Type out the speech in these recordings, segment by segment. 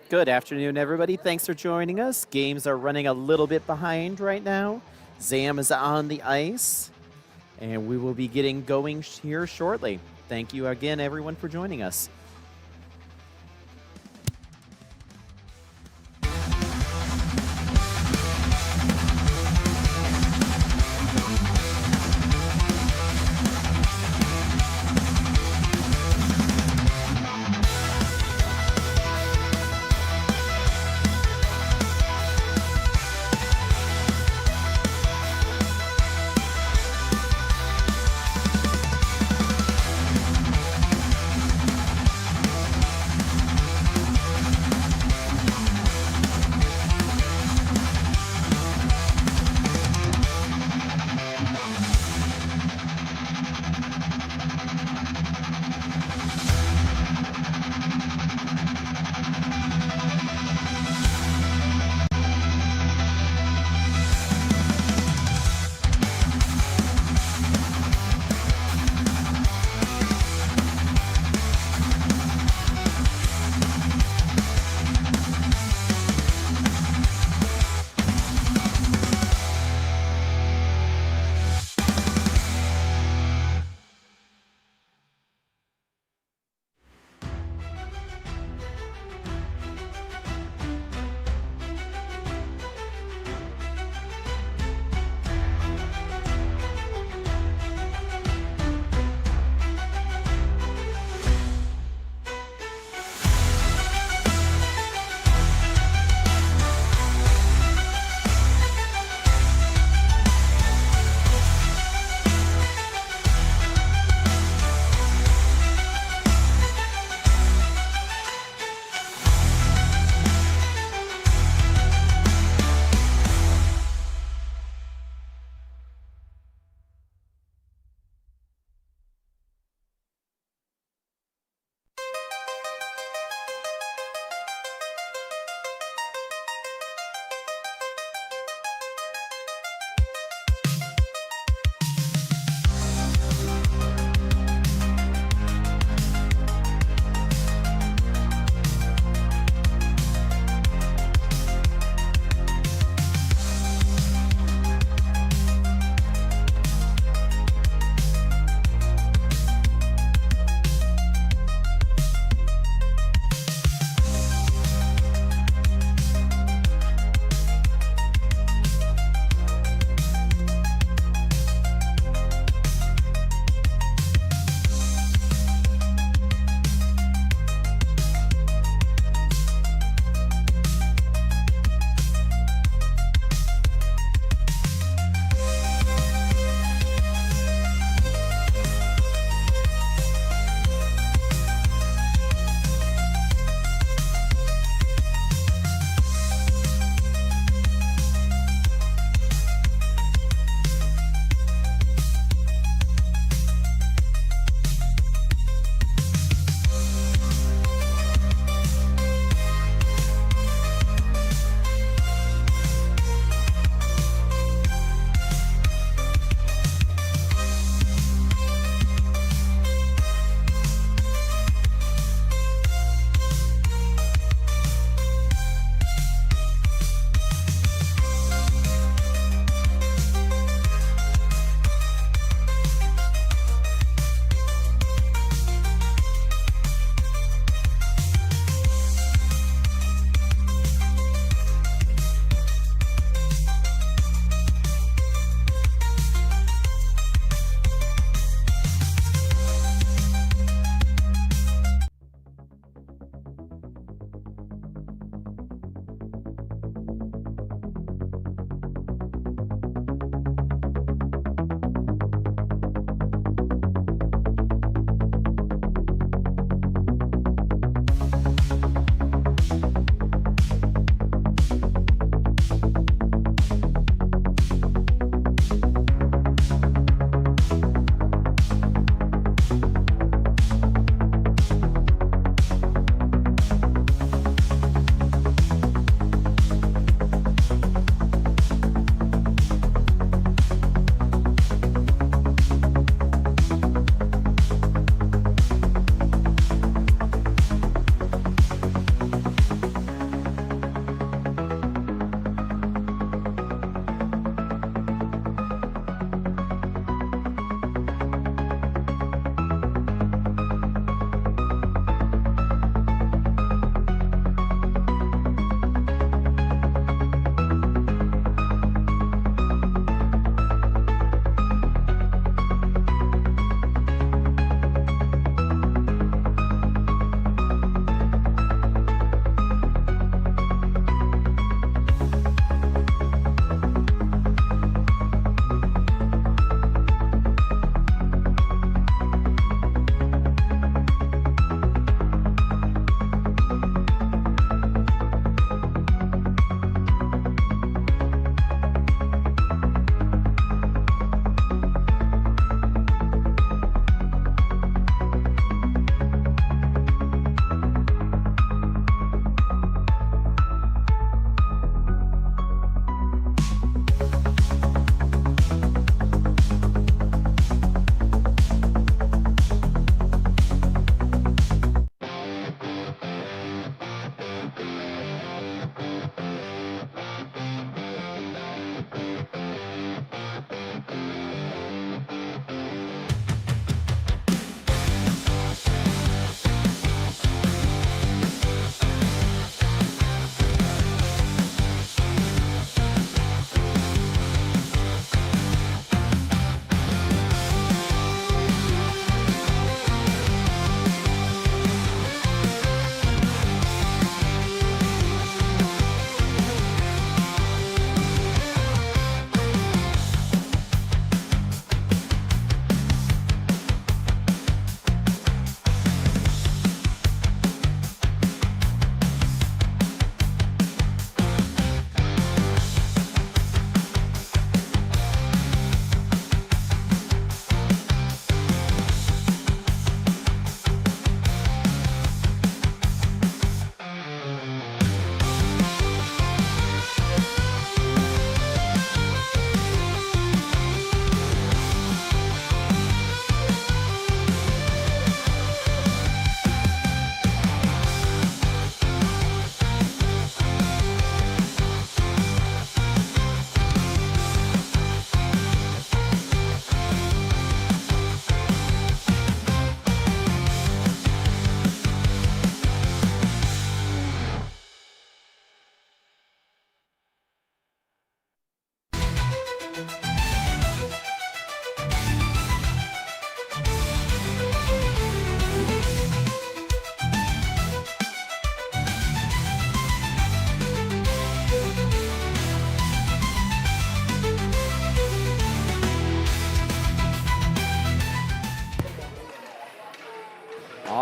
Good afternoon, everybody. Thanks for joining us. Games are running a little bit behind right now. Zam is on the ice, and we will be getting going here shortly. Thank you again, everyone, for joining us.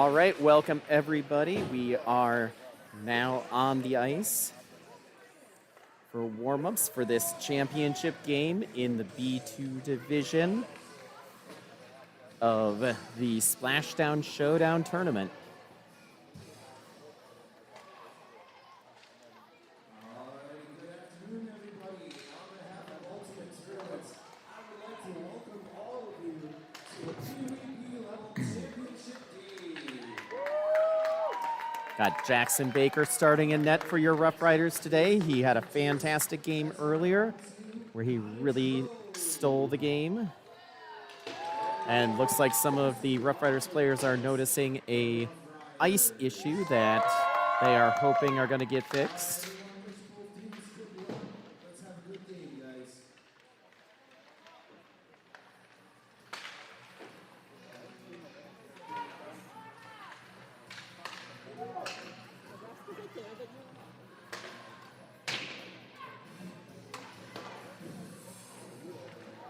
All right, welcome everybody. We are now on the ice for warm-ups for this championship game in the B2 division of the Splashdown Showdown tournament. Got Jackson Baker starting in net for your Roughriders today. He had a fantastic game earlier where he really stole the game. And looks like some of the Roughriders players are noticing a ice issue that they are hoping are going to get fixed.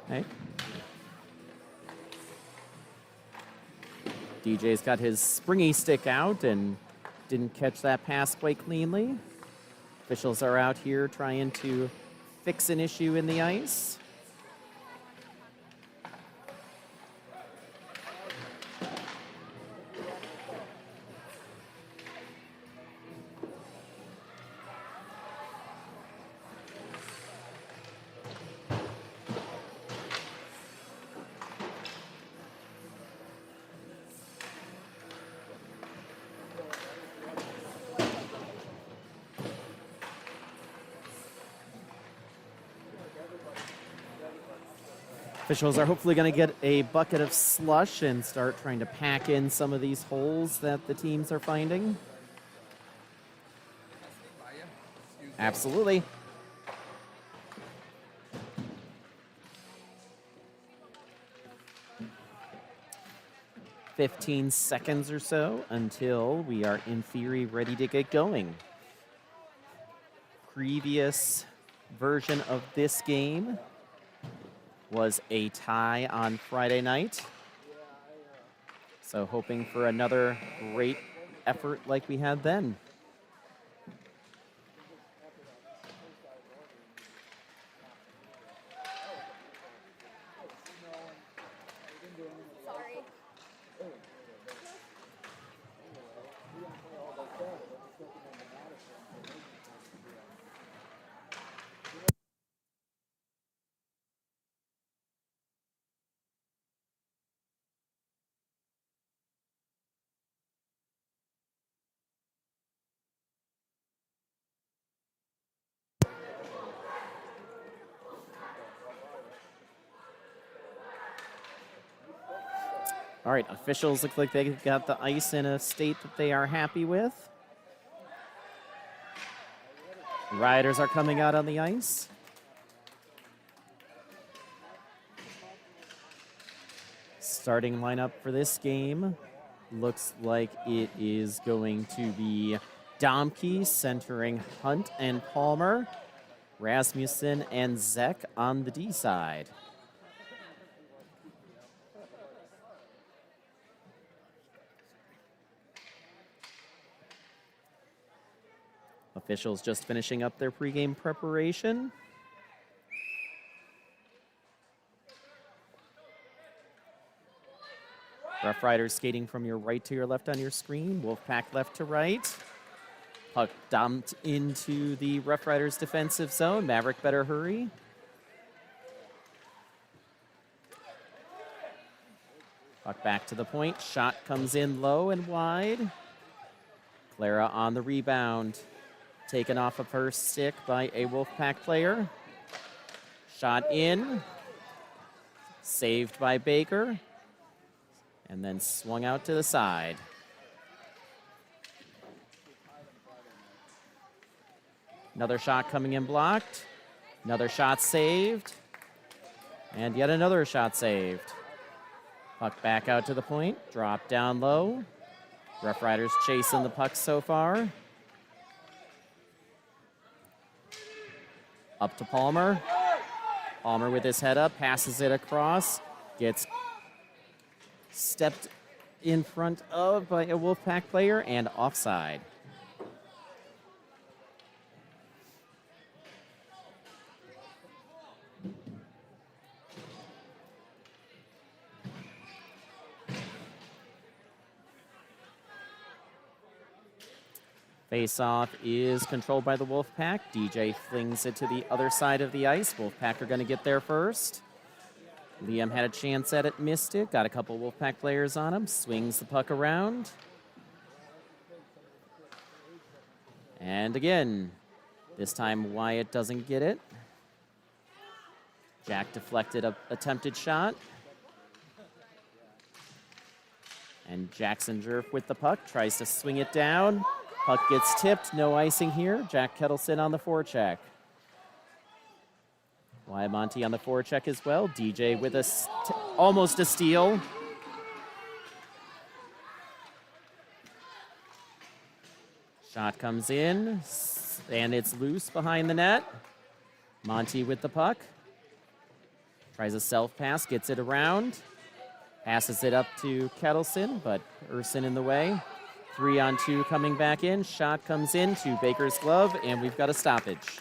Hey. DJ's got his springy stick out and didn't catch that pass quite cleanly. Officials are out here trying to fix an issue in the ice. Officials are hopefully going to get a bucket of slush and start trying to pack in some of these holes that the teams are finding. Absolutely. "15 seconds or so until we are, in theory, ready to get going. Previous version of this game was a tie on Friday night. So hoping for another great effort like we had then. All right, officials look like they got the ice in a state that they are happy with. Riders are coming out on the ice. Starting lineup for this game looks like it is going to be Domke centering Hunt and Palmer, Rasmussen and Zek on the D side. Officials just finishing up their pregame preparation. Roughriders skating from your right to your left on your screen. Wolfpack left to right. Puck dumped into the Roughriders defensive zone. Maverick better hurry. Puck back to the point. Shot comes in low and wide. Clara on the rebound. Taken off of her stick by a Wolfpack player. Shot in. Saved by Baker. And then swung out to the side. Another shot coming in blocked. Another shot saved. And yet another shot saved. Puck back out to the point. Drop down low. Roughriders chasing the puck so far. Up to Palmer. Palmer with his head up, passes it across. Gets stepped in front of by a Wolfpack player and offside. Face-off is controlled by the Wolfpack. DJ flings it to the other side of the ice. Wolfpack are going to get there first. Liam had a chance at it, missed it. Got a couple Wolfpack players on him. Swings the puck around. And again, this time Wyatt doesn't get it. Jack deflected a attempted shot. And Jackson Jerf with the puck, tries to swing it down. Puck gets tipped, no icing here. Jack Kettleson on the forecheck. Wyatt Monty on the forecheck as well. DJ with almost a steal. Shot comes in, and it's loose behind the net. Monty with the puck. Tries a self-pass, gets it around. Passes it up to Kettleson, but Urson in the way. 3-on-2 coming back in. Shot comes in to Baker's glove, and we've got a stoppage.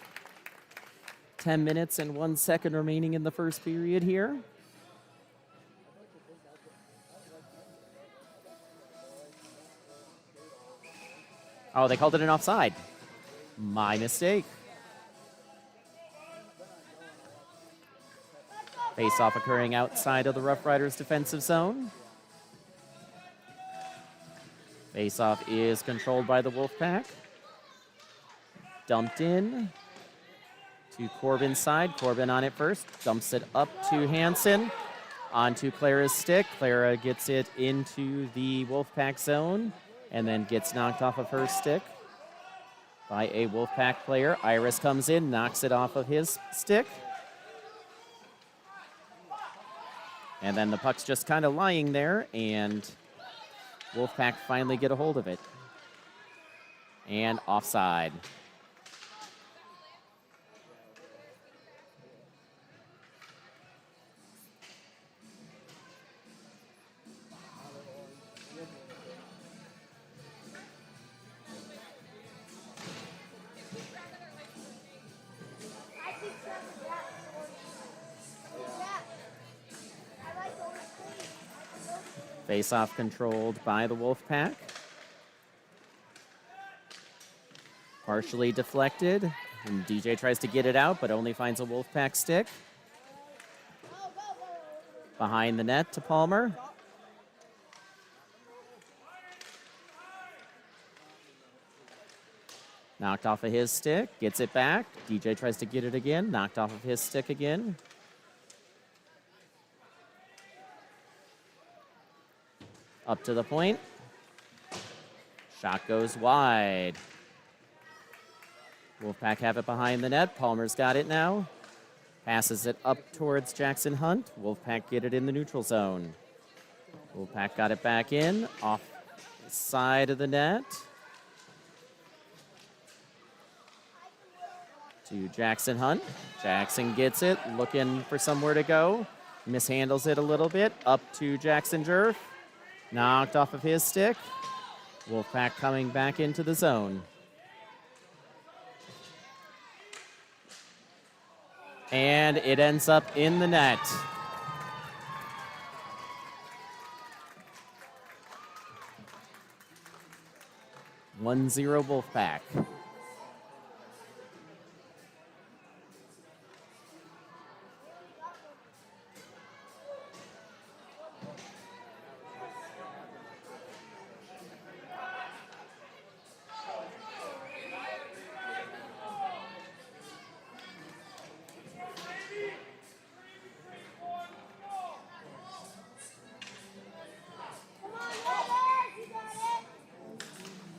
10 minutes and 1 second remaining in the first period here. Oh, they called it an offside. My mistake. Face-off occurring outside of the Roughriders defensive zone. Face-off is controlled by the Wolfpack. Dumped in to Corbin's side. Corbin on it first. Dumps it up to Hansen. Onto Clara's stick. Clara gets it into the Wolfpack zone and then gets knocked off of her stick by a Wolfpack player. Iris comes in, knocks it off of his stick. And then the puck's just kind of lying there, and Wolfpack finally get a hold of it. And offside. Face-off controlled by the Wolfpack. Partially deflected. And DJ tries to get it out, but only finds a Wolfpack stick. Behind the net to Palmer. Knocked off of his stick, gets it back. DJ tries to get it again, knocked off of his stick again. Up to the point. Shot goes wide. Wolfpack have it behind the net. Palmer's got it now. Passes it up towards Jackson Hunt. Wolfpack get it in the neutral zone. Wolfpack got it back in, off the side of the net. To Jackson Hunt. Jackson gets it, looking for somewhere to go. Mishandles it a little bit. Up to Jackson Jerf. Knocked off of his stick. Wolfpack coming back into the zone. And it ends up in the net. One 0 Wolfpack.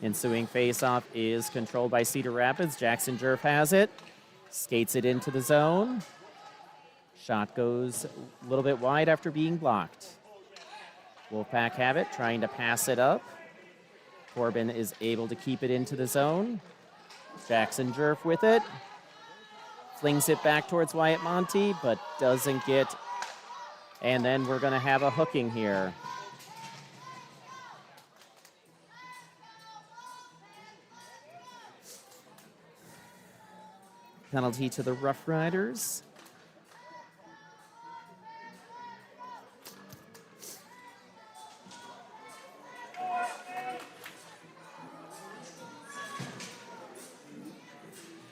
Ensuing faceoff is controlled by Cedar Rapids. Jackson Jerf has it. Skates it into the zone. Shot goes a little bit wide after being blocked. Wolfpack have it, trying to pass it up. Corbin is able to keep it into the zone. Jackson Jerf with it. Flings it back towards Wyatt Monty, but doesn't get. And then we're going to have a hooking here. penalty to the Roughriders.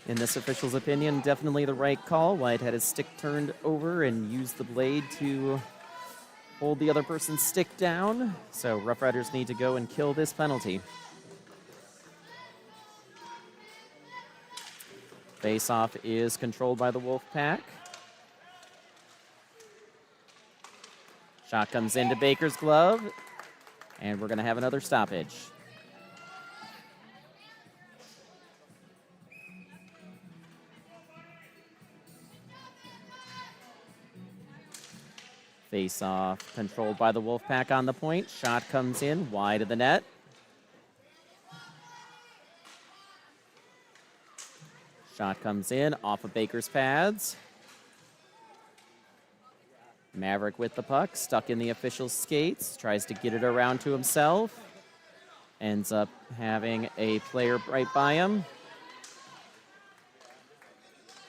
In this official's opinion, definitely the right call. White had his stick turned over and used the blade to hold the other person's stick down. So Roughriders need to go and kill this penalty. Face-off is controlled by the Wolfpack. Shot comes into Baker's glove, and we're going to have another stoppage. Face-off controlled by the Wolfpack on the point. Shot comes in wide of the net. Shot comes in off of Baker's pads. Maverick with the puck, stuck in the official's skates, tries to get it around to himself. Ends up having a player right by him.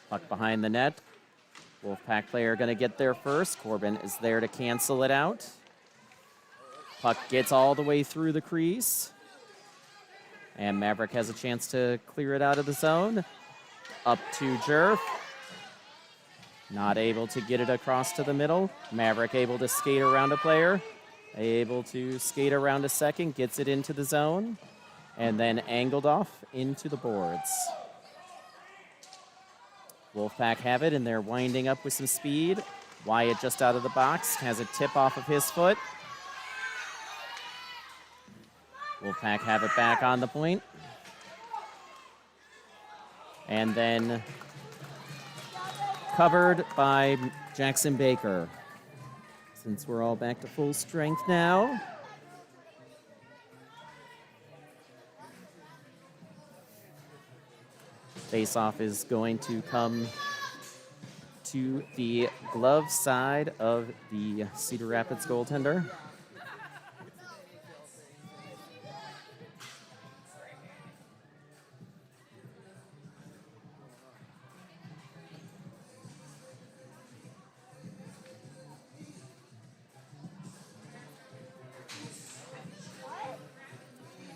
Puck behind the net. Wolfpack player going to get there first. Corbin is there to cancel it out. Puck gets all the way through the crease. And Maverick has a chance to clear it out of the zone. Up to Jerf. Not able to get it across to the middle. Maverick able to skate around a player. Able to skate around a second. Gets it into the zone. And then angled off into the boards. Wolfpack have it, and they're winding up with some speed. Wyatt just out of the box, has a tip off of his foot. Wolfpack have it back on the point. And then covered by Jackson Baker. Since we're all back to full strength now. Face-off is going to come to the glove side of the Cedar Rapids goaltender.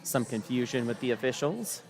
Some confusion with the officials.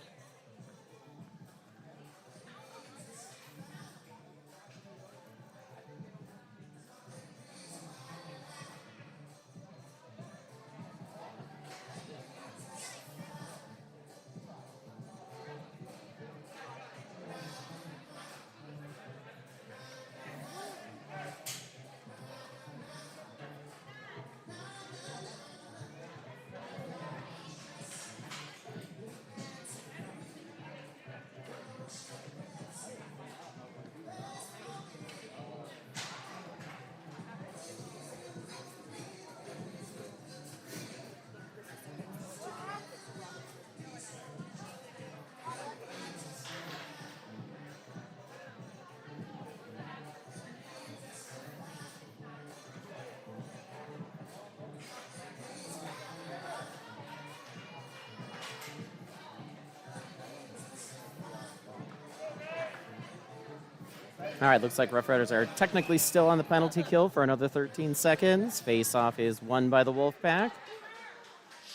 All right, looks like Roughriders are technically still on the penalty kill for another 13 seconds. Face-off is won by the Wolfpack.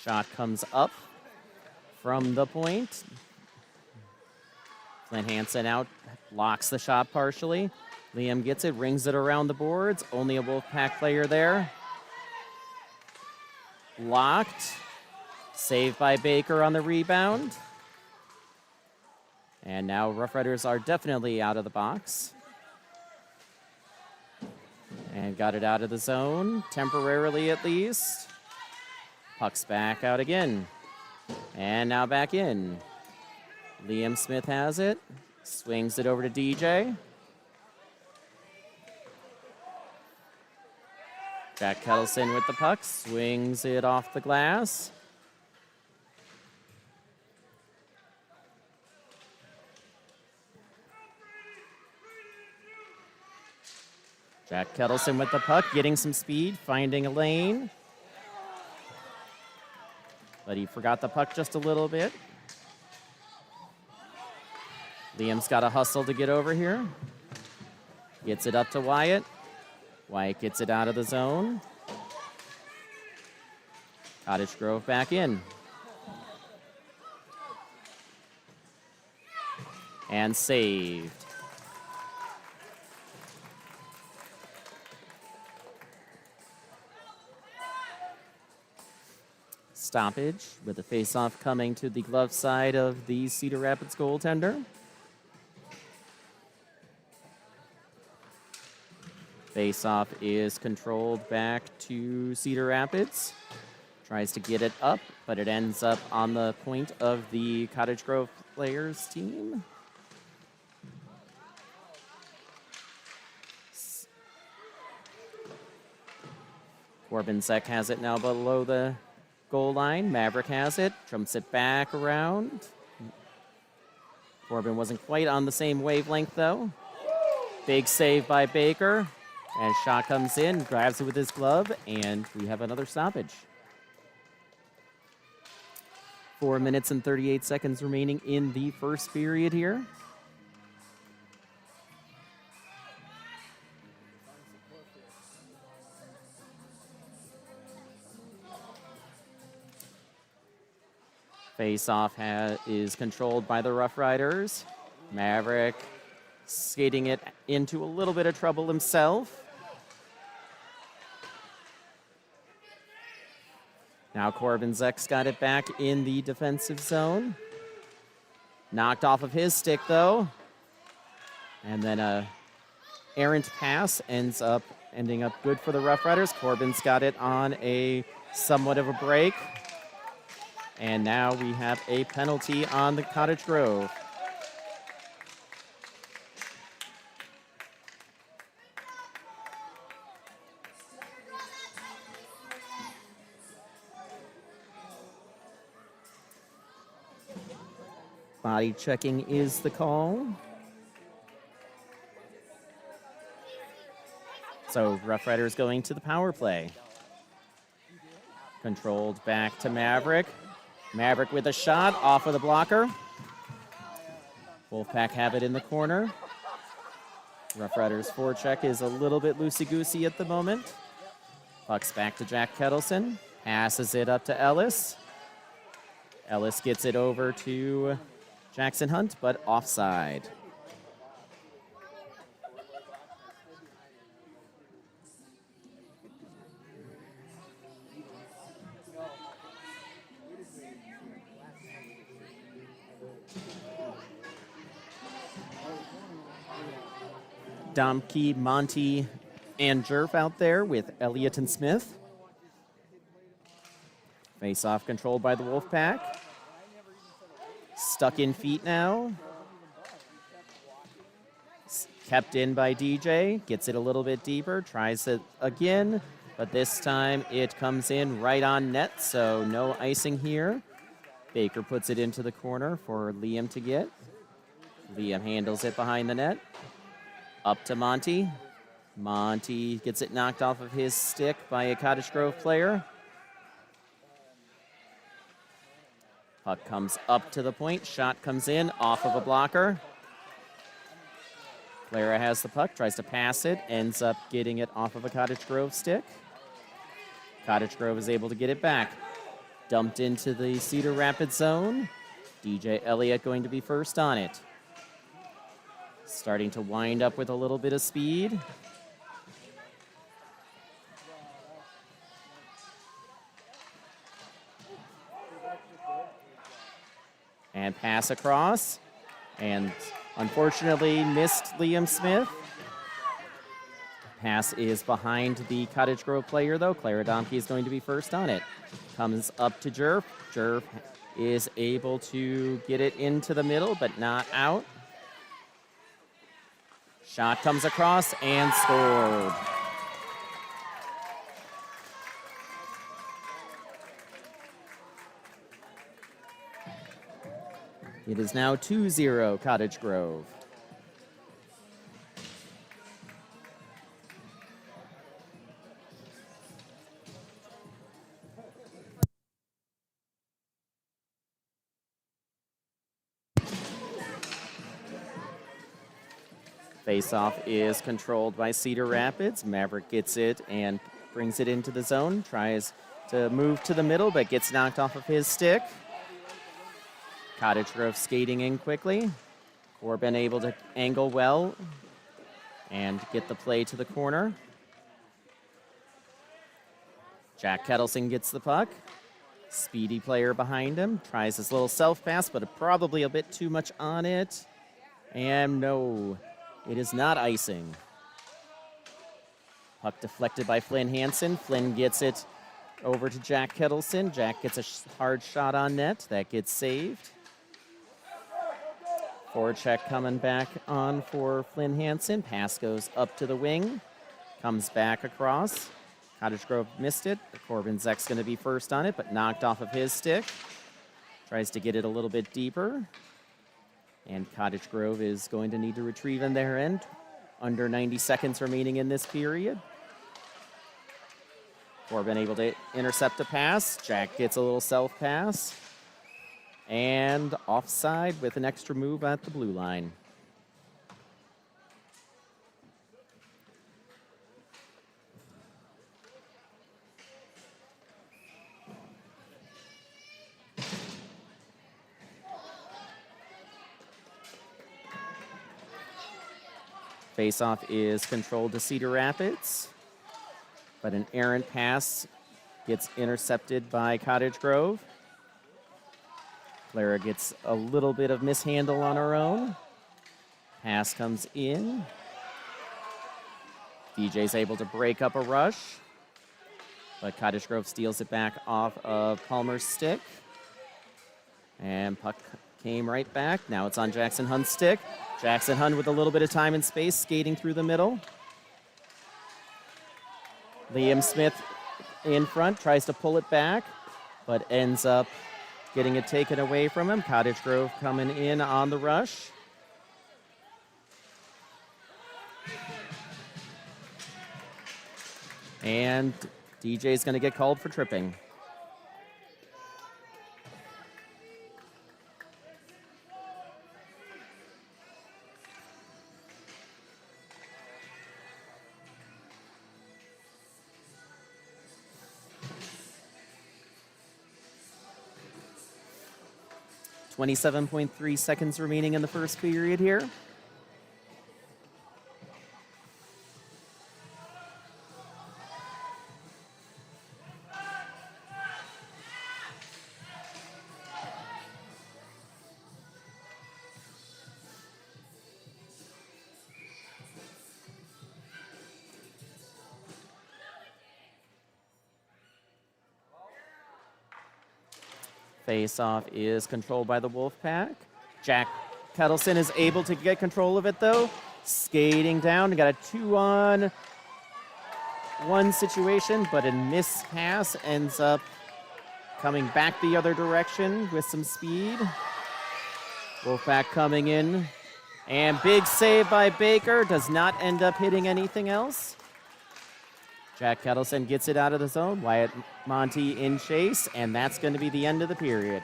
Shot comes up from the point. Flynn Hansen out, blocks the shot partially. Liam gets it, rings it around the boards. Only a Wolfpack player there. Blocked. Saved by Baker on the rebound. And now Roughriders are definitely out of the box. And got it out of the zone, temporarily at least. Puck's back out again. And now back in. Liam Smith has it. Swings it over to DJ. Jack Kettleson with the puck. Swings it off the glass. Jack Kettleson with the puck, getting some speed, finding a lane. But he forgot the puck just a little bit. Liam's got to hustle to get over here. Gets it up to Wyatt. Wyatt gets it out of the zone. Cottage Grove back in. And saved. Stoppage with the face-off coming to the glove side of the Cedar Rapids goaltender. Face-off is controlled back to Cedar Rapids. Tries to get it up, but it ends up on the point of the Cottage Grove players team. Corbin Zek has it now below the goal line. Maverick has it, jumps it back around. Corbin wasn't quite on the same wavelength, though. Big save by Baker. And shot comes in, grabs it with his glove, and we have another stoppage. 4 minutes and 38 seconds remaining in the first period here. Face-off is controlled by the Roughriders. Maverick skating it into a little bit of trouble himself. Now Corbin Zek's got it back in the defensive zone. Knocked off of his stick, though. And then a errant pass ending up good for the Roughriders. Corbin's got it on a somewhat of a break. And now we have a penalty on the Cottage Grove. Body checking is the call. So Roughriders going to the power play. Controlled back to Maverick. Maverick with a shot off of the blocker. Wolfpack have it in the corner. Roughriders forecheck is a little bit loosey-goosey at the moment. Puck's back to Jack Kettleson. Passes it up to Ellis. Ellis gets it over to Jackson Hunt, but offside. Domke, Monty, and Jerf out there with Elliott and Smith. Face-off controlled by the Wolfpack. Stuck in feet now. Kept in by DJ. Gets it a little bit deeper. Tries it again. But this time it comes in right on net, so no icing here. Baker puts it into the corner for Liam to get. Liam handles it behind the net. Up to Monty. Monty gets it knocked off of his stick by a Cottage Grove player. Puck comes up to the point. Shot comes in off of a blocker. Clara has the puck, tries to pass it, ends up getting it off of a Cottage Grove stick. Cottage Grove is able to get it back. Dumped into the Cedar Rapids zone. DJ Elliott going to be first on it. Starting to wind up with a little bit of speed. And pass across. And unfortunately missed Liam Smith. Pass is behind the Cottage Grove player, though. Clara Domke is going to be first on it. Comes up to Jerf. Jerf is able to get it into the middle, but not out. Shot comes across and scored. It is now 2-0 Cottage Grove. Face-off is controlled by Cedar Rapids. Maverick gets it and brings it into the zone. Tries to move to the middle, but gets knocked off of his stick. Cottage Grove skating in quickly. Corbin able to angle well and get the play to the corner. Jack Kettleson gets the puck. Speedy player behind him. Tries his little self-pass, but probably a bit too much on it. And no, it is not icing. Puck deflected by Flynn Hansen. Flynn gets it over to Jack Kettleson. Jack gets a hard shot on net. That gets saved. Forecheck coming back on for Flynn Hansen. Pass goes up to the wing. Comes back across. Cottage Grove missed it. Corbin Zek's going to be first on it, but knocked off of his stick. Tries to get it a little bit deeper. And Cottage Grove is going to need to retrieve in their end. Under 90 seconds remaining in this period. Corbin able to intercept a pass. Jack gets a little self-pass. And offside with an extra move at the blue line. Face-off is controlled to Cedar Rapids, but an errant pass gets intercepted by Cottage Grove. Clara gets a little bit of mishandle on her own. Pass comes in. DJ's able to break up a rush, but Cottage Grove steals it back off of Palmer's stick. And puck came right back. Now it's on Jackson Hunt's stick. Jackson Hunt with a little bit of time and space, skating through the middle. Liam Smith in front, tries to pull it back, but ends up getting it taken away from him. Cottage Grove coming in on the rush. And DJ's going to get called for tripping. .3 seconds remaining in the first period here. Face-off is controlled by the Wolfpack. Jack Kettleson is able to get control of it, though. Skating down, got a 2-on-1 situation, but a missed pass ends up coming back the other direction with some speed. Wolfpack coming in, and big save by Baker. Does not end up hitting anything else. Jack Kettleson gets it out of the zone. Wyatt Monty in chase, and that's going to be the end of the period.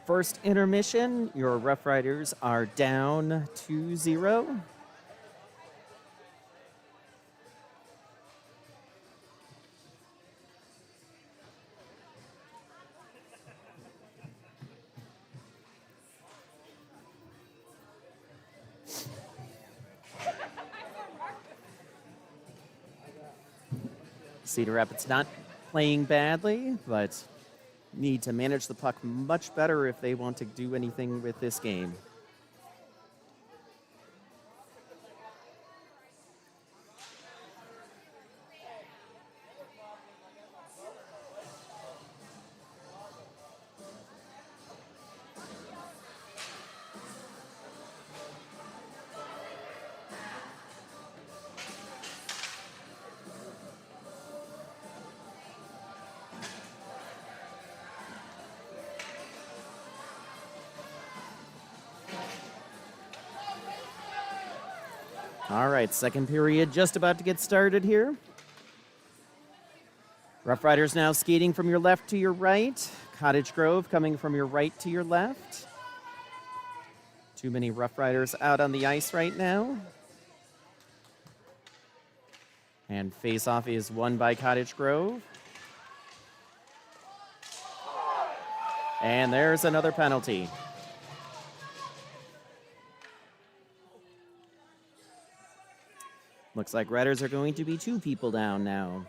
First intermission, your Roughriders are down 2-0. Cedar Rapids not playing badly, but need to manage the puck much better if they want to do anything with this game. All right, second period just about to get started here. Roughriders now skating from your left to your right. Cottage Grove coming from your right to your left. Too many Roughriders out on the ice right now. And face-off is won by Cottage Grove. And there's another penalty. Looks like Redders are going to be 2 people down now.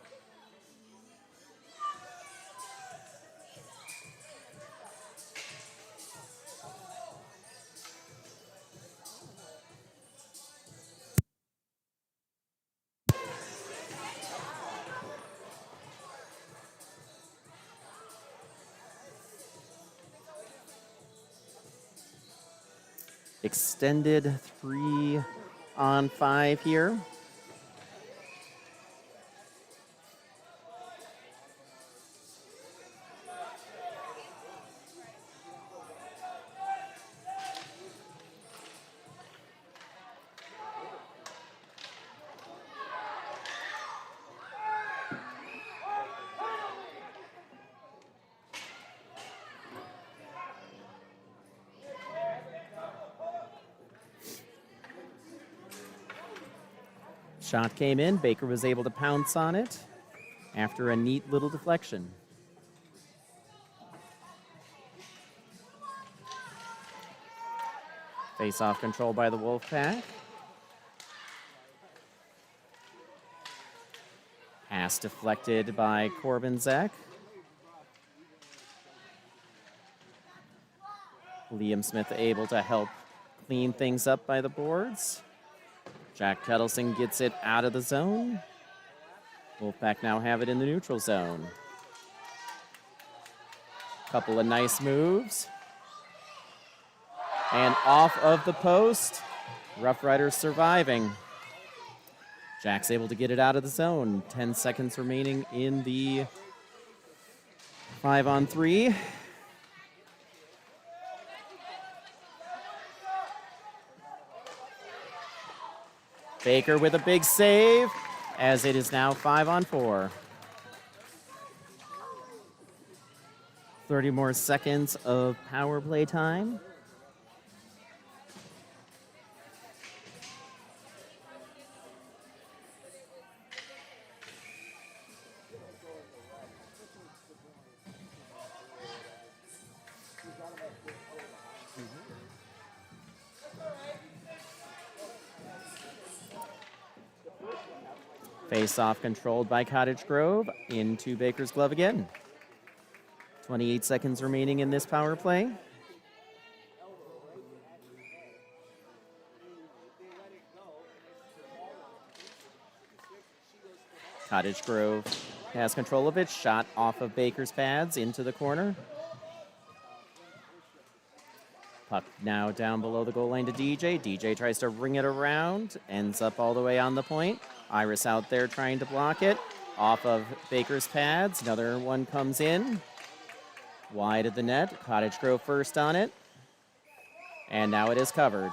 Extended 3-on-5 here. Shot came in. Baker was able to pounce on it after a neat little deflection. Face-off control by the Wolfpack. Pass deflected by Corbin Zek. Liam Smith able to help clean things up by the boards. Jack Kettleson gets it out of the zone. Wolfpack now have it in the neutral zone. Couple of nice moves. And off of the post, Roughriders surviving. Jack's able to get it out of the zone. 10 seconds remaining in the 5-on-3. Baker with a big save, as it is now 5-on-4. 30 more seconds of power play time. Face-off controlled by Cottage Grove into Baker's glove again. 28 seconds remaining in this power play. Cottage Grove has control of it. Shot off of Baker's pads into the corner. Puck now down below the goal line to DJ. DJ tries to ring it around, ends up all the way on the point. Iris out there trying to block it. Off of Baker's pads. Another one comes in. Wide of the net. Cottage Grove first on it. And now it is covered.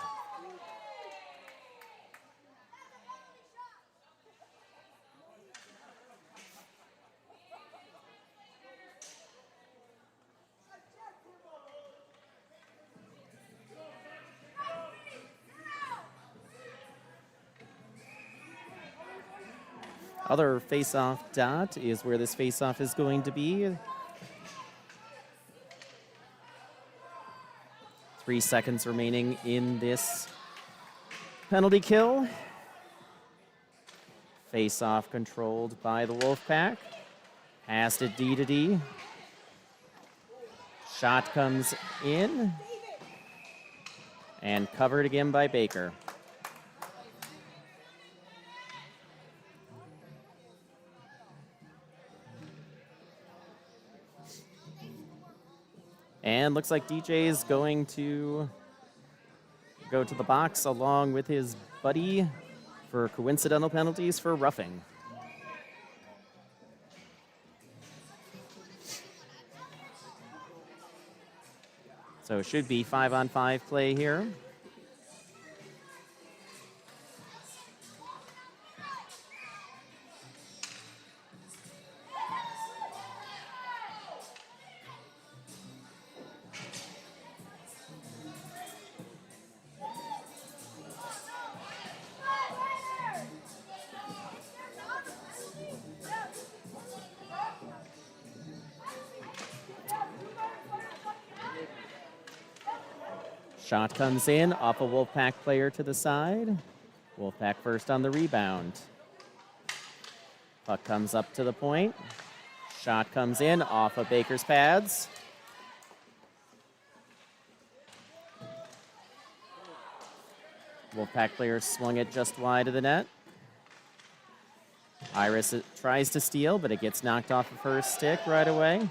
Other face-off dot is where this face-off is going to be. 3 seconds remaining in this penalty kill. Face-off controlled by the Wolfpack. Passed it D to D. Shot comes in. And covered again by Baker. And looks like DJ is going to go to the box along with his buddy for coincidental penalties for roughing. So it should be 5-on-5 play here. Shot comes in off a Wolfpack player to the side. Wolfpack first on the rebound. Puck comes up to the point. Shot comes in off of Baker's pads. Wolfpack player swung it just wide of the net. Iris tries to steal, but it gets knocked off of her stick right away.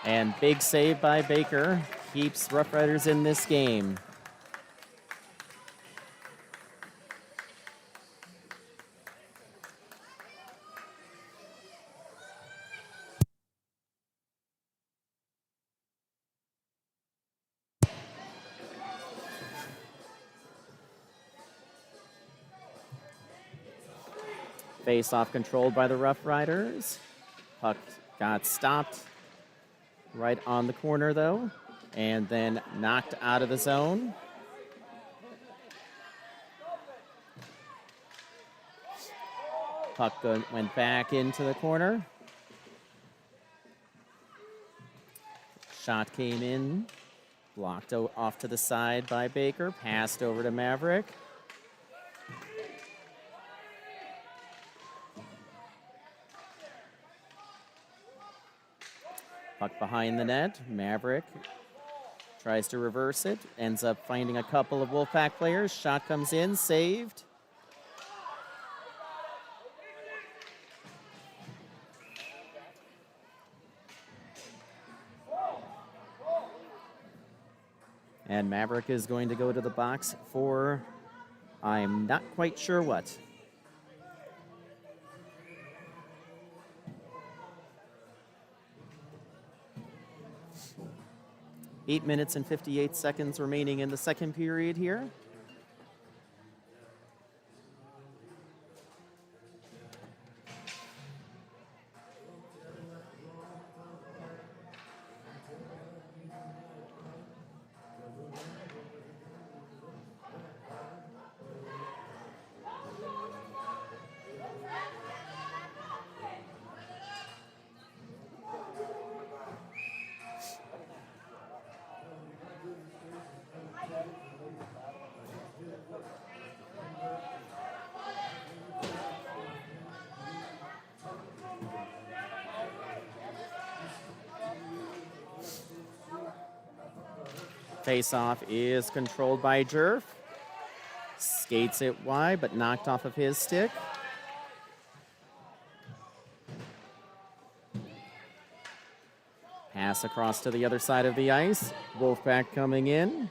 And big save by Baker keeps Roughriders in this game. Face-off controlled by the Roughriders. Puck got stopped right on the corner, though, and then knocked out of the zone. Puck went back into the corner. Shot came in, blocked off to the side by Baker, passed over to Maverick. Puck behind the net. Maverick tries to reverse it. Ends up finding a couple of Wolfpack players. Shot comes in, saved. And Maverick is going to go to the box for, I'm not quite sure what. Eight minutes and 58 seconds remaining in the second period here. Face-off is controlled by Jerf. Skates it wide, but knocked off of his stick. Pass across to the other side of the ice. Wolfpack coming in.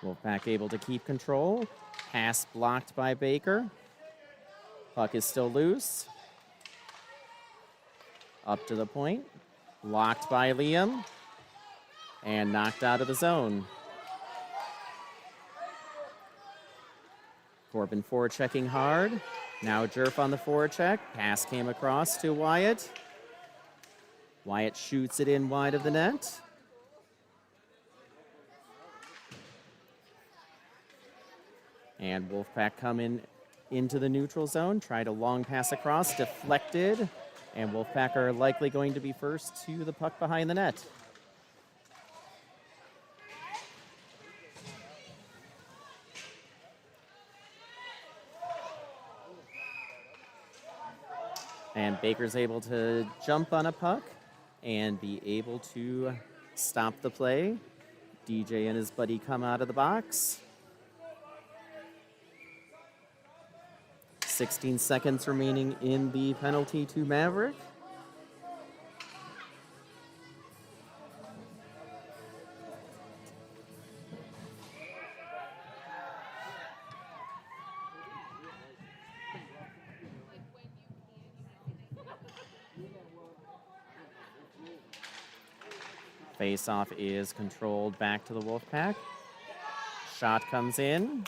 Wolfpack able to keep control. Pass blocked by Baker. Puck is still loose. Up to the point. Blocked by Liam. And knocked out of the zone. Corbin forechecking hard. Now Jerf on the forecheck. Pass came across to Wyatt. Wyatt shoots it in wide of the net. And Wolfpack coming into the neutral zone. Tried a long pass across, deflected. And Wolfpack are likely going to be first to the puck behind the net. And Baker's able to jump on a puck and be able to stop the play. DJ and his buddy come out of the box. 16 seconds remaining in the penalty to Maverick. Face-off is controlled back to the Wolfpack. Shot comes in,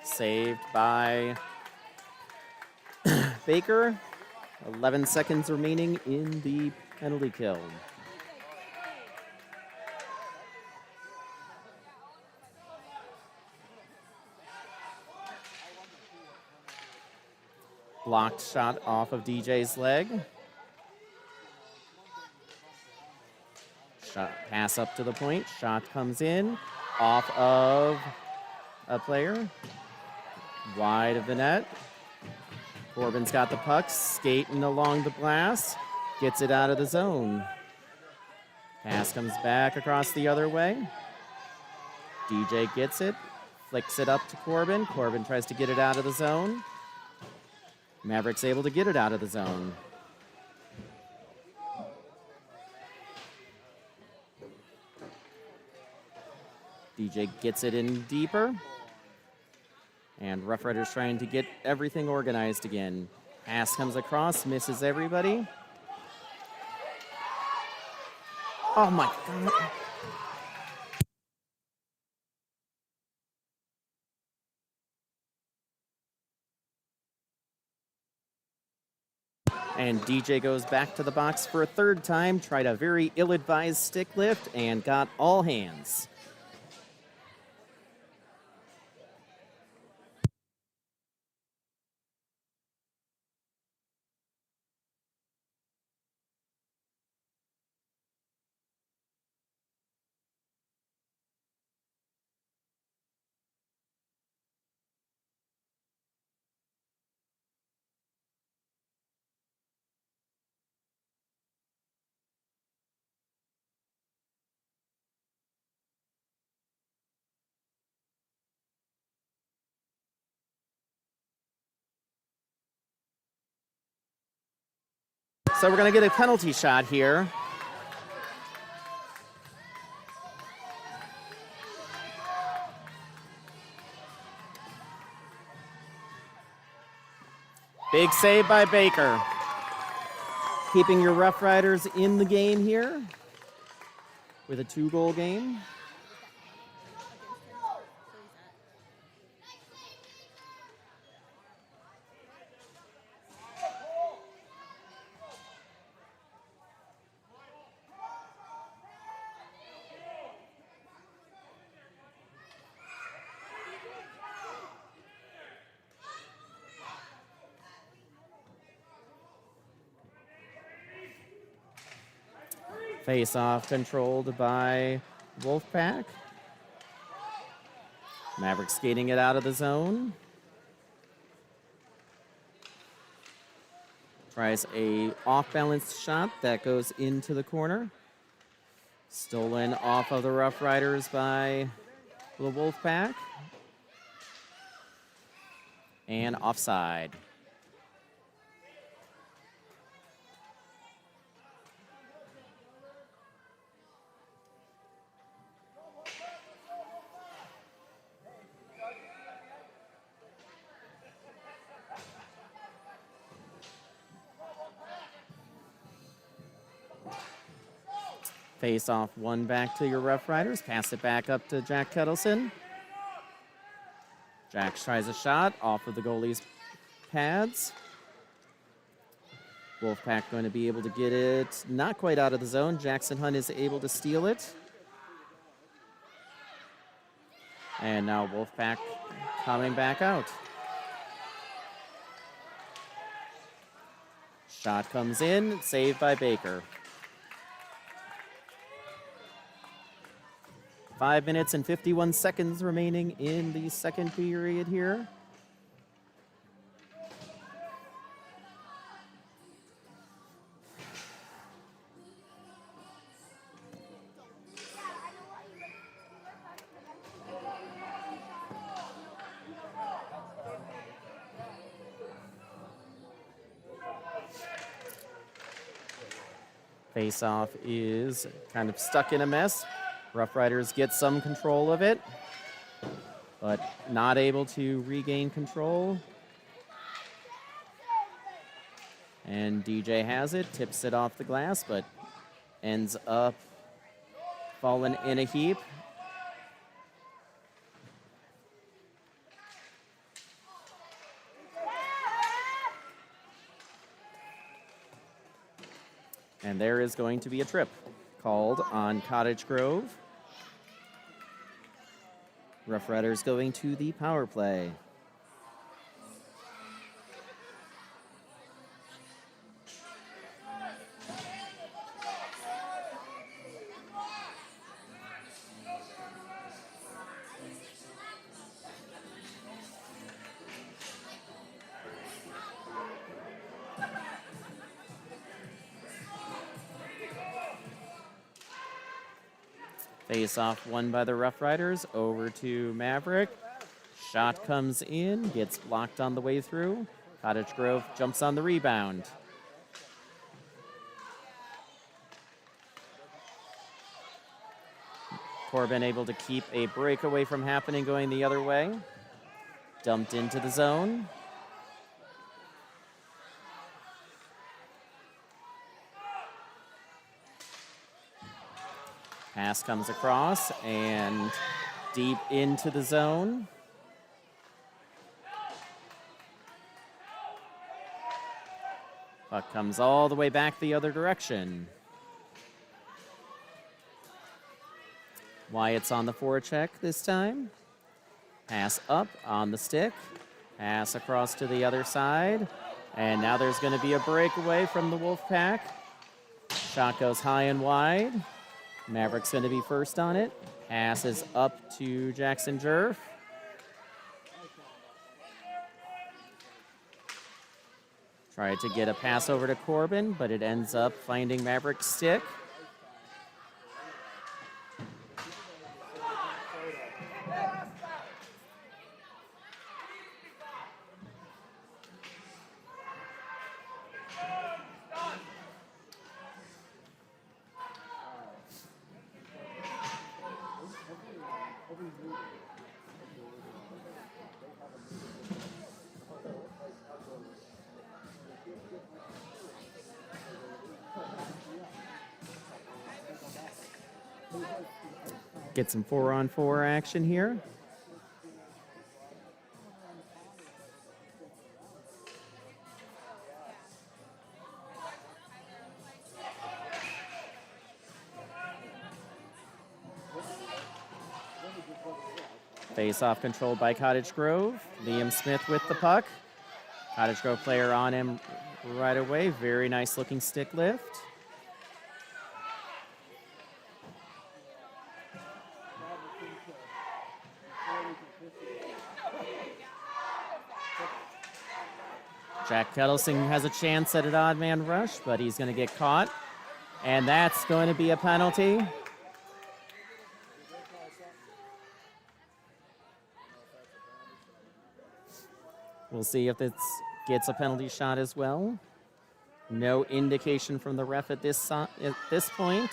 saved by Baker. 11 seconds remaining in the penalty kill. Blocked shot off of DJ's leg. Shot, pass up to the point. Shot comes in off of a player. Wide of the net. Corbin's got the puck, skating along the glass. Gets it out of the zone. Pass comes back across the other way. DJ gets it, flicks it up to Corbin. Corbin tries to get it out of the zone. Maverick's able to get it out of the zone. DJ gets it in deeper. And Roughriders trying to get everything organized again. Pass comes across, misses everybody. Oh my God. And DJ goes back to the box for a third time, tried a very ill-advised stick lift, and got all hands. So we're going to get a penalty shot here. Big save by Baker. Keeping your Roughriders in the game here with a 2-goal game. Face-off controlled by Wolfpack. Maverick skating it out of the zone. Tries a off-balance shot that goes into the corner. Stolen off of the Roughriders by the Wolfpack. And offside. Face off one back to your Roughriders. Pass it back up to Jack Kettleson. Jack tries a shot off of the goalie's pads. Wolfpack going to be able to get it not quite out of the zone. Jackson Hunt is able to steal it. And now Wolfpack coming back out. Shot comes in, saved by Baker. 5 minutes and 51 seconds remaining in the second period here. Face-off is kind of stuck in a mess. Roughriders get some control of it, but not able to regain control. And DJ has it, tips it off the glass, but ends up falling in a heap. And there is going to be a trip called on Cottage Grove. Roughriders going to the power play. Face off won by the Roughriders. Over to Maverick. Shot comes in, gets blocked on the way through. Cottage Grove jumps on the rebound. Corbin able to keep a breakaway from happening going the other way. Dumped into the zone. Pass comes across and deep into the zone. Puck comes all the way back the other direction. Wyatt's on the forecheck this time. Pass up on the stick. Pass across to the other side. And now there's going to be a breakaway from the Wolfpack. Shot goes high and wide. Maverick's going to be first on it. Pass is up to Jackson Jerf. Tried to get a pass over to Corbin, but it ends up finding Maverick's stick. Get some 4-on-4 action here. Face-off controlled by Cottage Grove. Liam Smith with the puck. Cottage Grove player on him right away. Very nice looking stick lift. Jack Kettleson has a chance at an odd man rush, but he's going to get caught. And that's going to be a penalty. We'll see if it gets a penalty shot as well. No indication from the ref at this point.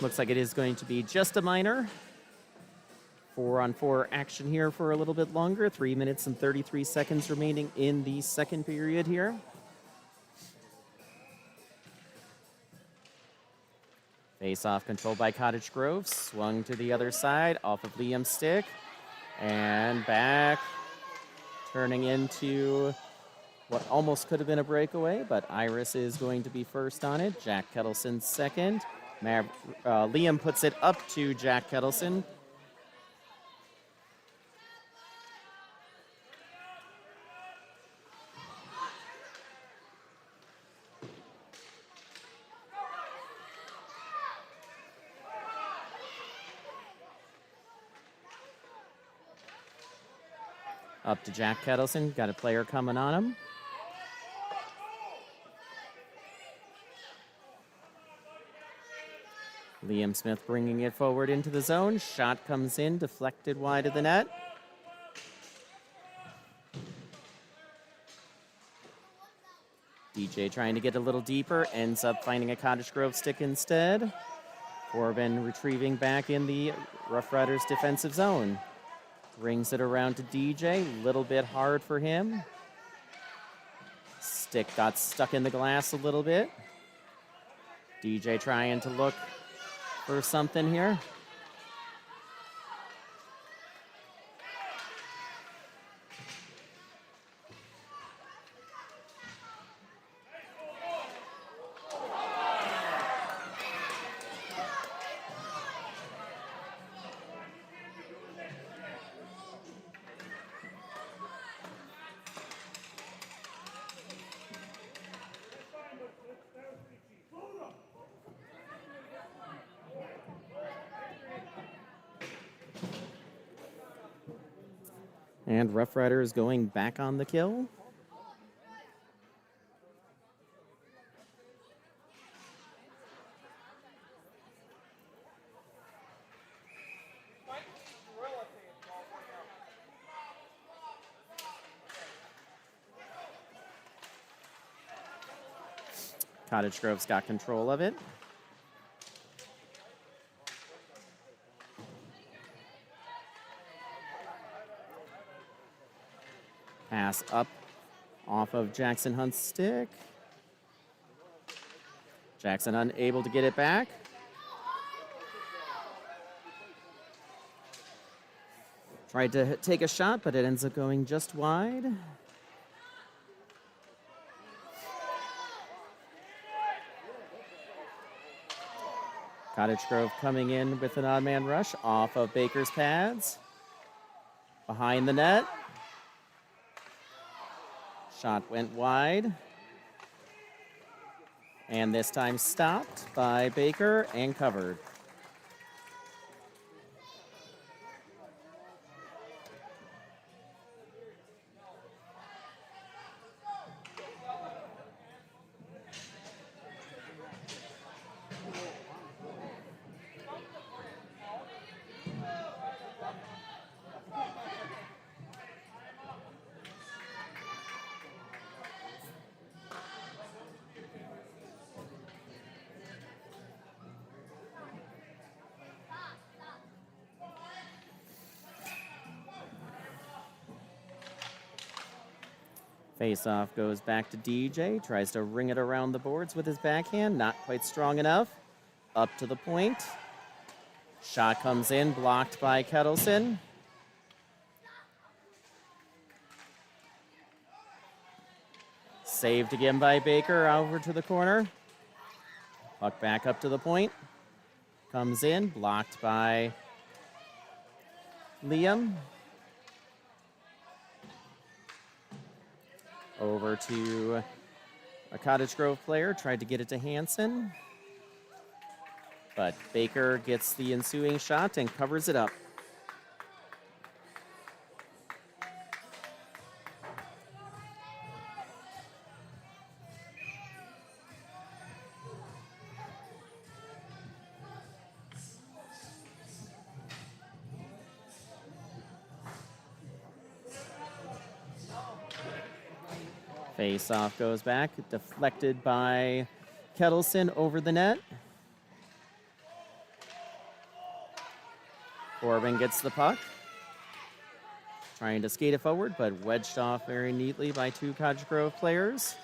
Looks like it is going to be just a minor. 4-on-4 action here for a little bit longer. 3 minutes and 33 seconds remaining in the second period here. Face-off controlled by Cottage Grove. Swung to the other side off of Liam's stick. And back. Turning into what almost could have been a breakaway, but Iris is going to be first on it. Jack Kettleson second. Liam puts it up to Jack Kettleson. Up to Jack Kettleson. Got a player coming on him. Liam Smith bringing it forward into the zone. Shot comes in, deflected wide of the net. DJ trying to get a little deeper, ends up finding a Cottage Grove stick instead. Corbin retrieving back in the Roughriders defensive zone. Brings it around to DJ, little bit hard for him. Stick got stuck in the glass a little bit. DJ trying to look for something here. And Roughriders going back on the kill. Cottage Grove's got control of it. Pass up off of Jackson Hunt's stick. Jackson Hunt able to get it back. Tried to take a shot, but it ends up going just wide. Cottage Grove coming in with an odd man rush off of Baker's pads. Behind the net. Shot went wide. And this time stopped by Baker and covered. Face-off goes back to DJ, tries to ring it around the boards with his backhand, not quite strong enough. Up to the point. Shot comes in, blocked by Kettleson. Saved again by Baker, over to the corner. Puck back up to the point. Comes in, blocked by Liam. Over to a Cottage Grove player, tried to get it to Hansen. But Baker gets the ensuing shot and covers it up. Face-off goes back, deflected by Kettleson over the net. Corbin gets the puck. Trying to skate it forward, but wedged off very neatly by two Cottage Grove players.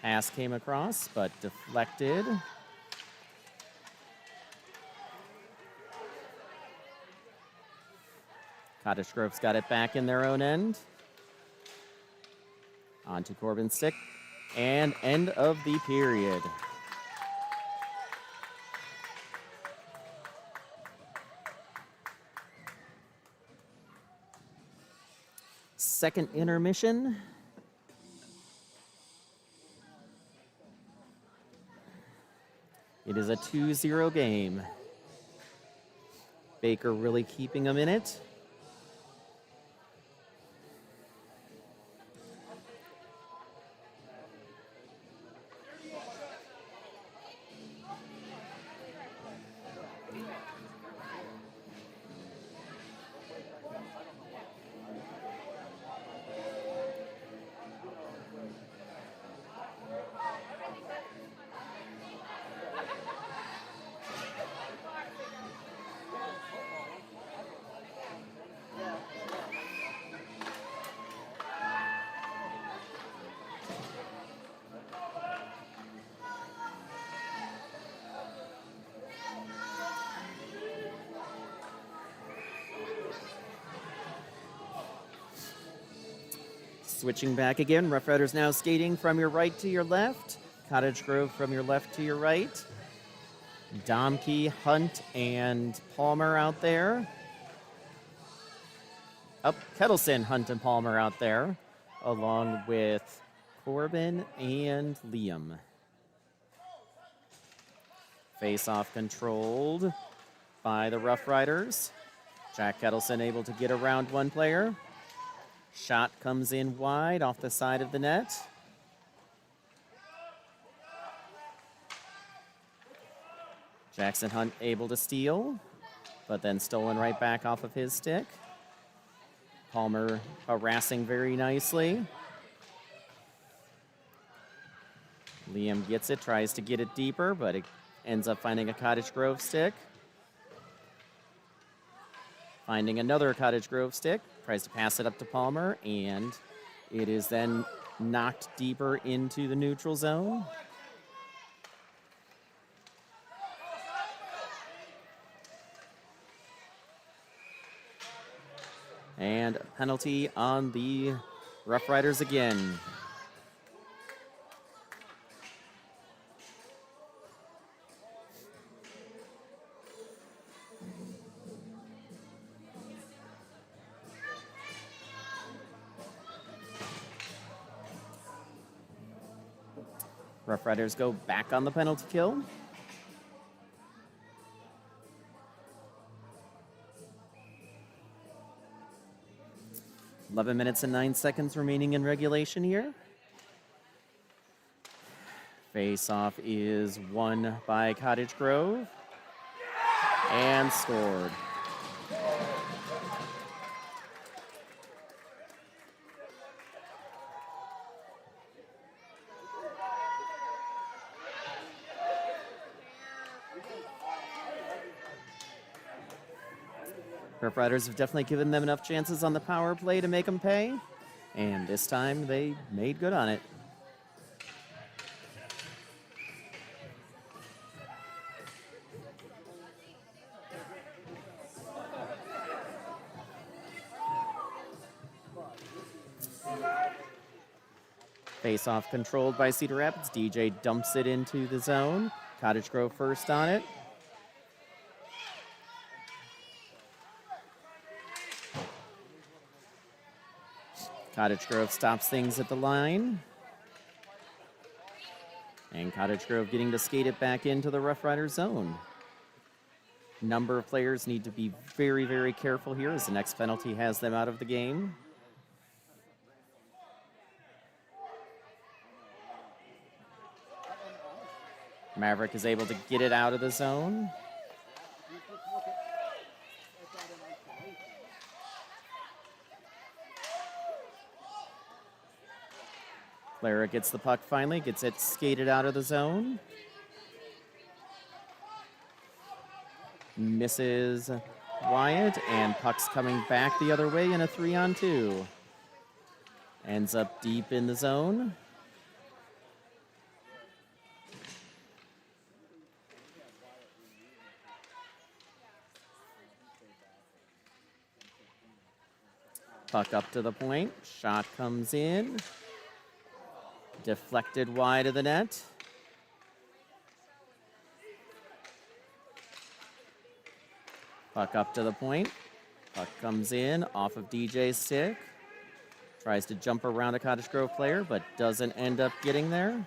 Pass came across, but deflected. Cottage Grove's got it back in their own end. On to Corbin's stick. And end of the period. Second intermission. It is a 2-0 game. Baker really keeping them in it. Switching back again, Roughriders now skating from your right to your left. Cottage Grove from your left to your right. Domke, Hunt, and Palmer out there. Up, Kettleson, Hunt, and Palmer out there, along with Corbin and Liam. Face-off controlled by the Roughriders. Jack Kettleson able to get around one player. Shot comes in wide off the side of the net. Jackson Hunt able to steal, but then stolen right back off of his stick. Palmer harassing very nicely. Liam gets it, tries to get it deeper, but it ends up finding a Cottage Grove stick. Finding another Cottage Grove stick, tries to pass it up to Palmer, and it is then knocked deeper into the neutral zone. And a penalty on the Roughriders again. Roughriders go back on the penalty kill. .11 minutes and 9 seconds remaining in regulation here. Face-off is won by Cottage Grove and scored. Roughriders have definitely given them enough chances on the power play to make them pay, and this time they made good on it. Face-off controlled by Cedar Rapids. DJ dumps it into the zone. Cottage Grove first on it. Cottage Grove stops things at the line. And Cottage Grove getting to skate it back into the Roughrider zone. Number of players need to be very, very careful here as the next penalty has them out of the game. Maverick is able to get it out of the zone. Clara gets the puck finally, gets it skated out of the zone. Misses Wyatt, and puck's coming back the other way in a 3-on-2. Ends up deep in the zone. Puck up to the point, shot comes in. Deflected wide of the net. Puck up to the point. Puck comes in off of DJ's stick. Tries to jump around a Cottage Grove player, but doesn't end up getting there.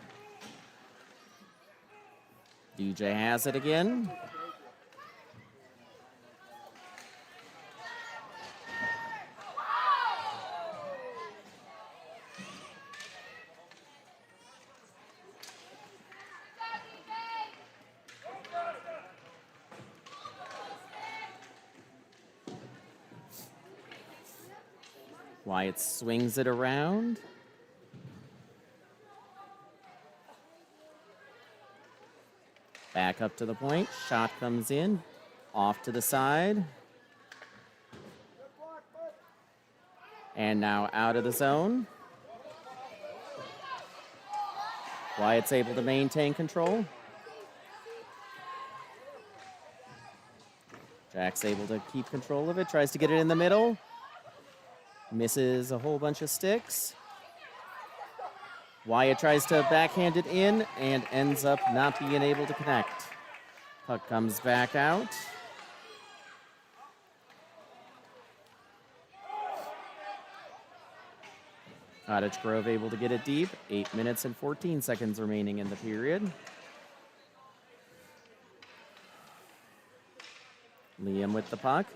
DJ has it again. Wyatt swings it around. Back up to the point. Shot comes in. Off to the side. And now out of the zone. Wyatt's able to maintain control. Jack's able to keep control of it. Tries to get it in the middle. Misses a whole bunch of sticks. Wyatt tries to backhand it in and ends up not being able to connect. Puck comes back out. Cottage Grove able to get it deep. 8 minutes and 14 seconds remaining in the period. Liam with the puck.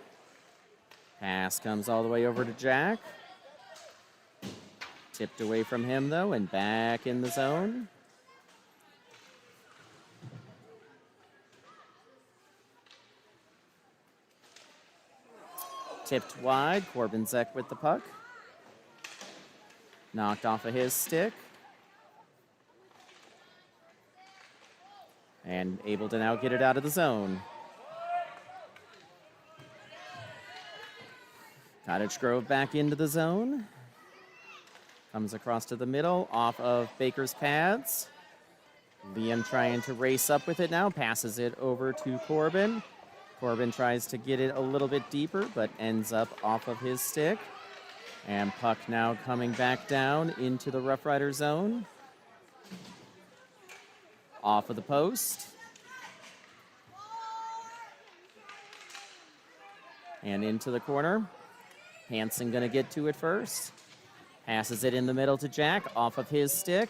Pass comes all the way over to Jack. Tipped away from him, though, and back in the zone. Tipped wide. Corbinzek with the puck. Knocked off of his stick. And able to now get it out of the zone. Cottage Grove back into the zone. Comes across to the middle, off of Baker's pads. Liam trying to race up with it now, passes it over to Corbin. Corbin tries to get it a little bit deeper, but ends up off of his stick. And puck now coming back down into the Roughrider zone. Off of the post. And into the corner. Hansen gonna get to it first. Passes it in the middle to Jack, off of his stick.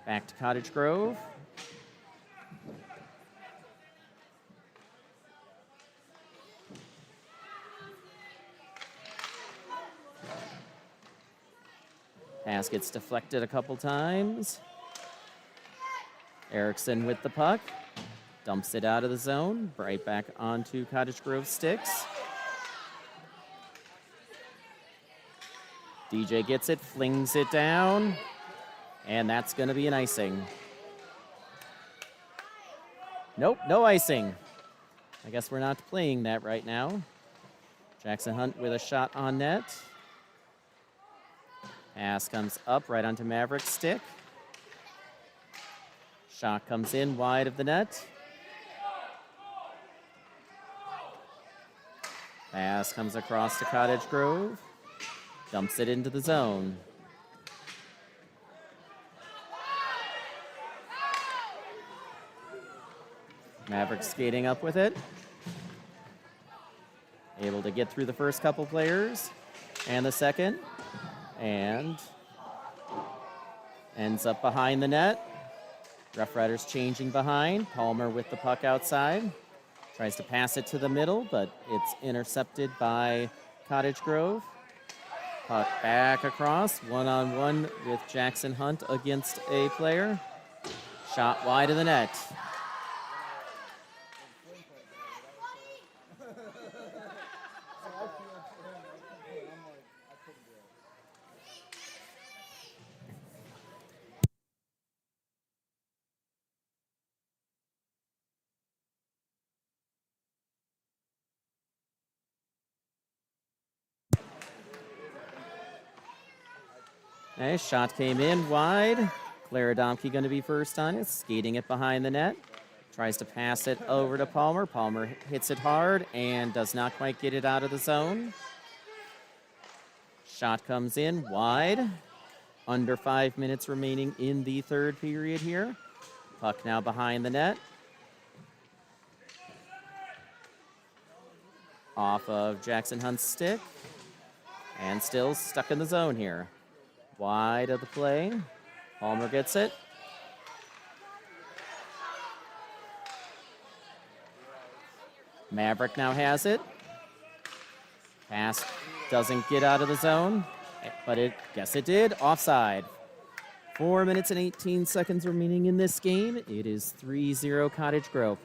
Back to Cottage Grove. Pass gets deflected a couple times. Erickson with the puck. Dumps it out of the zone. Right back onto Cottage Grove sticks. DJ gets it, flings it down. And that's going to be an icing. Nope, no icing. I guess we're not playing that right now. Jackson Hunt with a shot on net. Pass comes up right onto Maverick's stick. Shot comes in wide of the net. Pass comes across to Cottage Grove. Dumps it into the zone. Maverick skating up with it. Able to get through the first couple players and the second. And ends up behind the net. Roughriders changing behind. Palmer with the puck outside. Tries to pass it to the middle, but it's intercepted by Cottage Grove. Puck back across, one-on-one with Jackson Hunt against a player. Shot wide of the net. Nice shot came in wide. Clara Domke going to be first on it, skating it behind the net. Tries to pass it over to Palmer. Palmer hits it hard and does not quite get it out of the zone. Shot comes in wide. Under 5 minutes remaining in the third period here. Puck now behind the net. Off of Jackson Hunt's stick. And still stuck in the zone here. Wide of the play. Palmer gets it. Maverick now has it. Pass doesn't get out of the zone, but guess it did. Offside. 4 minutes and 18 seconds remaining in this game. It is 3-0 Cottage Grove.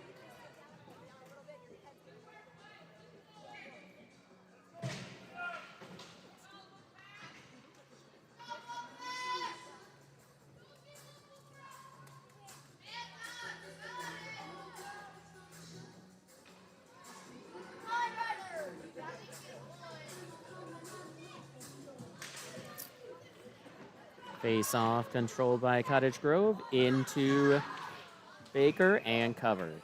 Face off controlled by Cottage Grove into Baker and covered.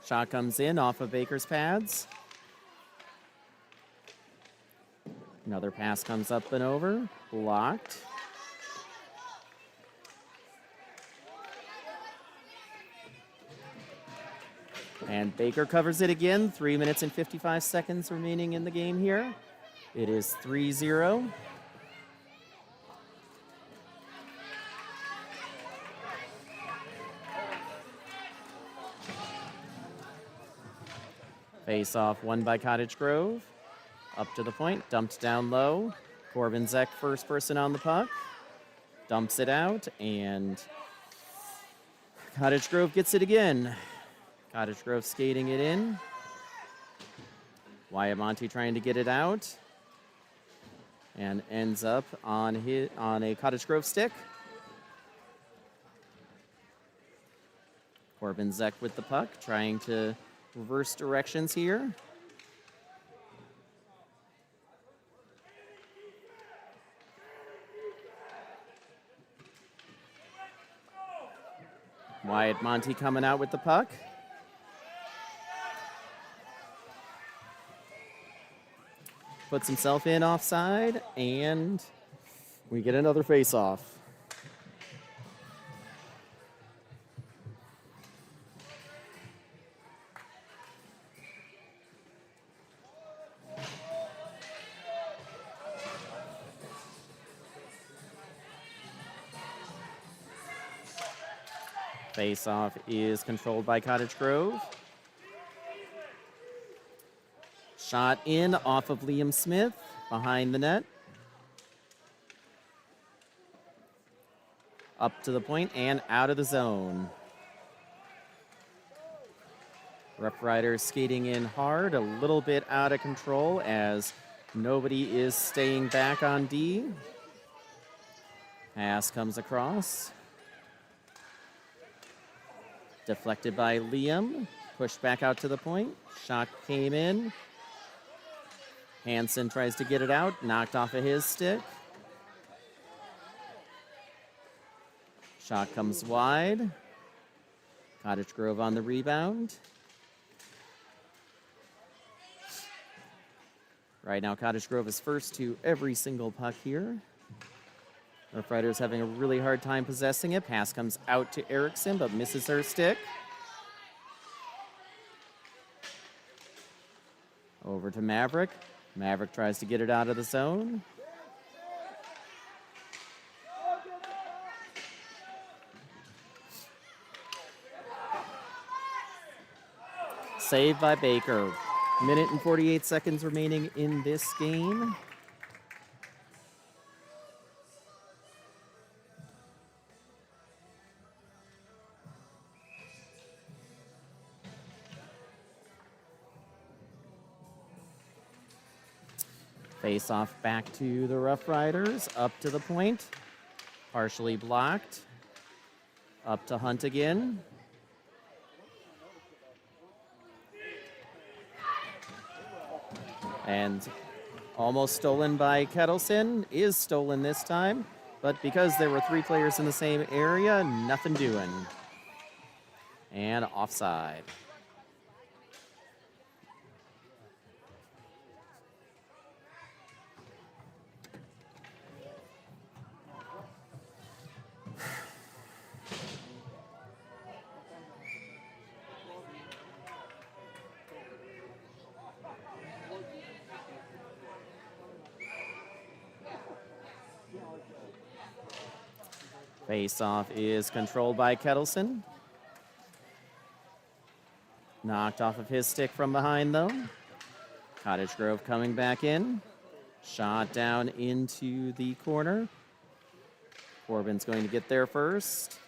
Shot comes in off of Baker's pads. Another pass comes up and over, blocked. And Baker covers it again. 3 minutes and 55 seconds remaining in the game here. It is 3-0. Face off won by Cottage Grove. Up to the point, dumped down low. Corbin Zeck first person on the puck. Dumps it out, and Cottage Grove gets it again. Cottage Grove skating it in. Wyatt Monty trying to get it out. And ends up on a Cottage Grove stick. Corbin Zeck with the puck, trying to reverse directions here. Wyatt Monty coming out with the puck. Puts himself in offside, and we get another face-off. Face-off is controlled by Cottage Grove. Shot in off of Liam Smith, behind the net. Up to the point and out of the zone. Roughriders skating in hard, a little bit out of control as nobody is staying back on D. Pass comes across. Deflected by Liam, pushed back out to the point. Shot came in. Hansen tries to get it out, knocked off of his stick. Shot comes wide. Cottage Grove on the rebound. Right now, Cottage Grove is first to every single puck here. Roughriders having a really hard time possessing it. Pass comes out to Erickson, but misses her stick. Over to Maverick. Maverick tries to get it out of the zone. Saved by Baker. Minute and 48 seconds remaining in this game. Face off back to the Roughriders, up to the point, partially blocked, up to Hunt again. And almost stolen by Kettleson, is stolen this time, but because there were 3 players in the same area, nothing doing. And offside. Face-off is controlled by Kettleson. Knocked off of his stick from behind, though. Cottage Grove coming back in. Shot down into the corner. Corbin's going to get there first.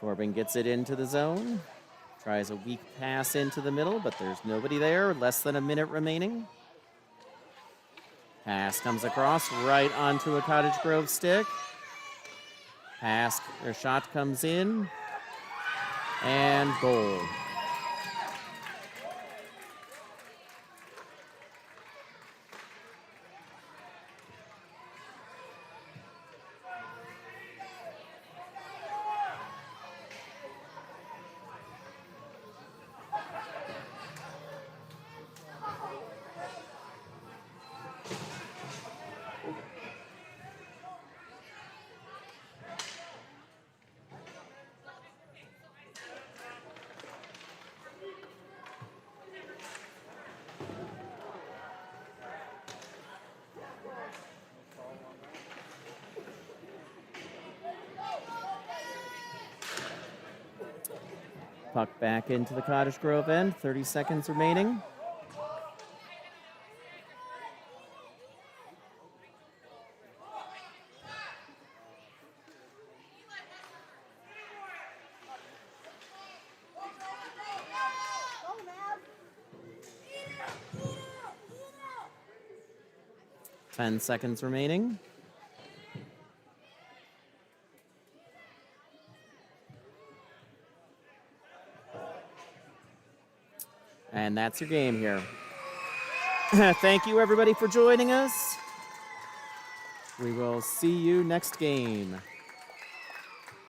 Corbin gets it into the zone. Tries a weak pass into the middle, but there's nobody there. Less than a minute remaining. Pass comes across right onto a Cottage Grove stick. Pass, or shot comes in. And goal. Puck back into the Cottage Grove end. 30 seconds remaining. Ten seconds remaining. And that's your game here. Thank you, everybody, for joining us. We will see you next game.